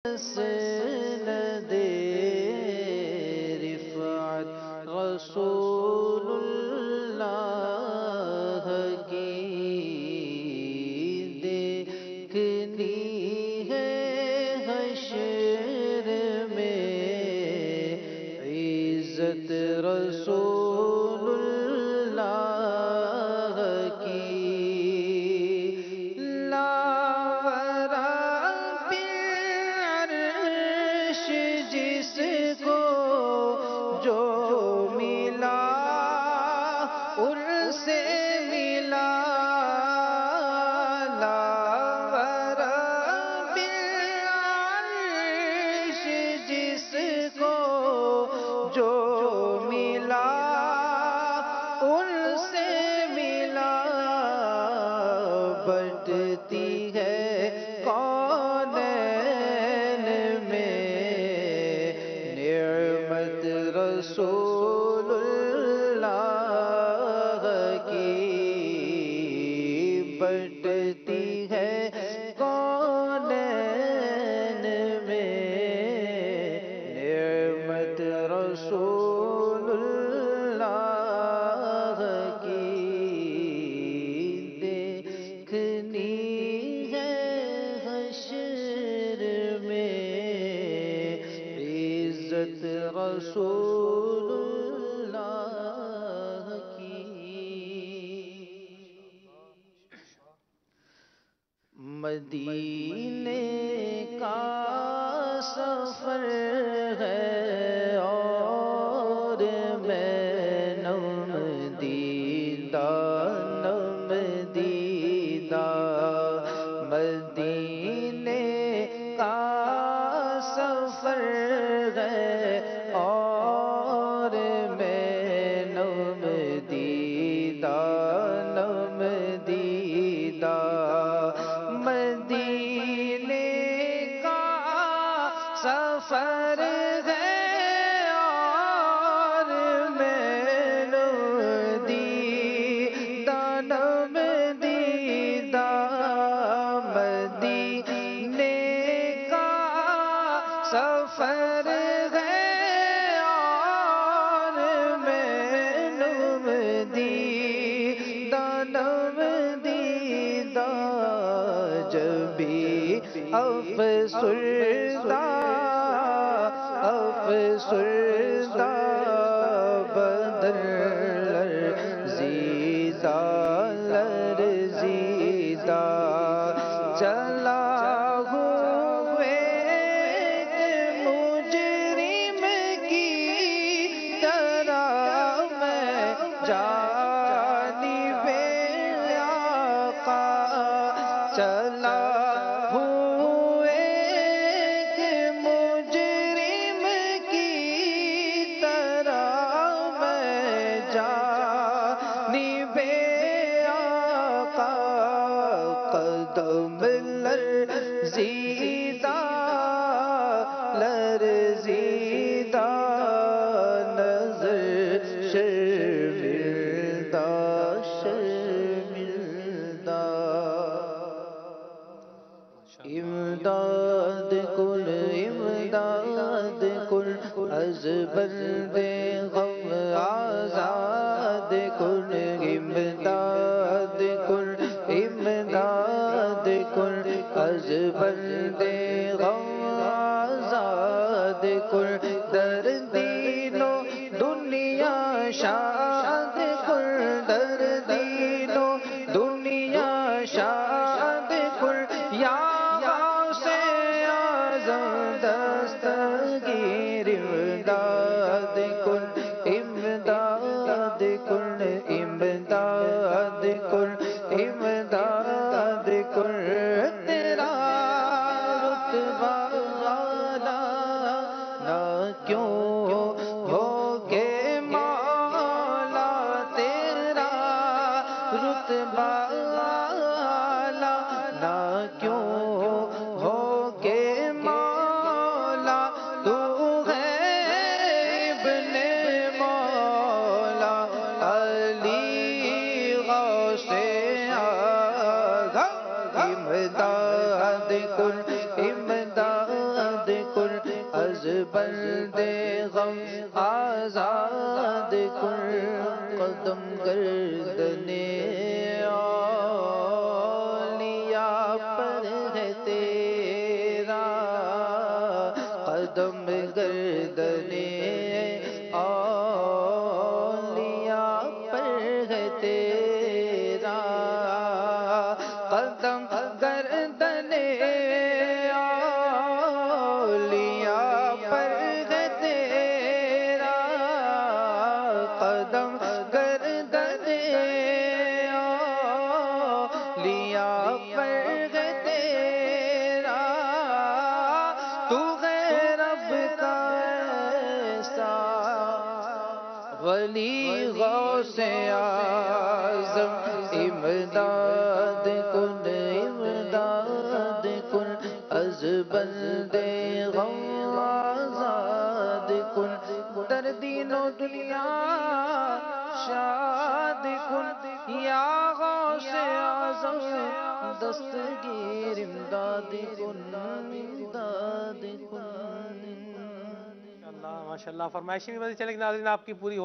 مسند رفعت رسول اللہ کی دیکھنی ہے حشر میں عزت رسول اللہ کی بٹتی ہے کونین میں نعمت رسول اللہ کی بٹتی ہے کونین میں نعمت رسول اللہ کی رسول اللہ کی مدینے کا سفر ہے اور میں نم دیدہ مدینے کا سفر ہے اور میں نم دیدہ مدینے کا سفر ہے اور میں نم دیدہ مدینے کا سفر افسردہ بدر لرزیدہ چلا ہوئے مجرم کی طرح میں جانب آقا چلا قدم لرزیدہ نظر شرمندہ امداد کن از بند غم آزاد کن امداد کن از بند غم آزاد کن در دین و دنیا شاد کن در دین و دنیا شاد کن یا غوث اعظم دستگیر امداد کن امداد کن امداد کن امداد کن تیرا رتبہ اعلیٰ نہ کیوں ہو کے مولا تیرا رتبہ اعلیٰ نہ کیوں ہو کے مولا تو ہے ابن مولا علی غوث امداد کن امداد بندے غم آزاد کن قدم گردنے اولیاء پر ہے تیرا قدم گردنے اولیاء پر ہے تیرا قدم گردنے اولیاء پر ہے تیرا قدم گردنے اولیاء پر ہے تیرا تو ہے رب کا ایسا ولی غوث اعظم امداد کن امداد کن از بندے غم آزاد کن در دین و دنیا شاد کن یا غوث اعظم دستگیر امداد کن امداد کن ماشاءاللہ فرمائشیں بھی بدل چلے گی ناظرین آپ کی پوری